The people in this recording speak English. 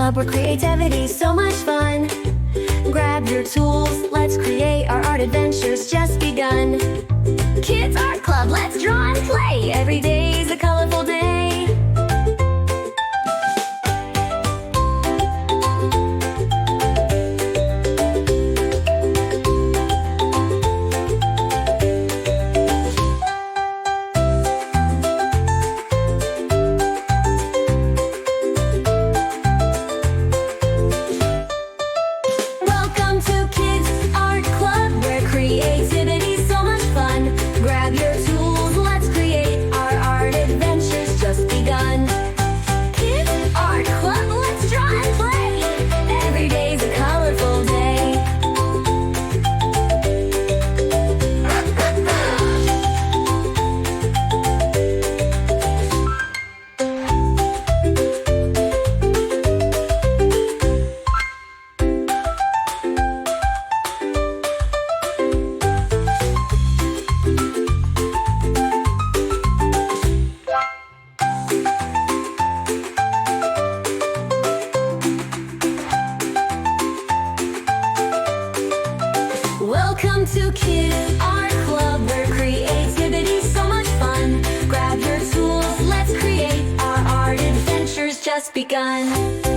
club where creativity's so much fun. Grab your tools, let's create, our art adventure's just begun. Kids Art Club, let's draw and play, every day's a colorful day. Welcome to Kids Art Club, where creativity's so much fun. Grab your tools, let's create, our art adventure's just begun. Kids Art Club, let's draw and play, every day's a colorful day. Welcome to Kids Art Club, where creativity's so much fun. Grab your tools, let's create, our art adventure's just begun.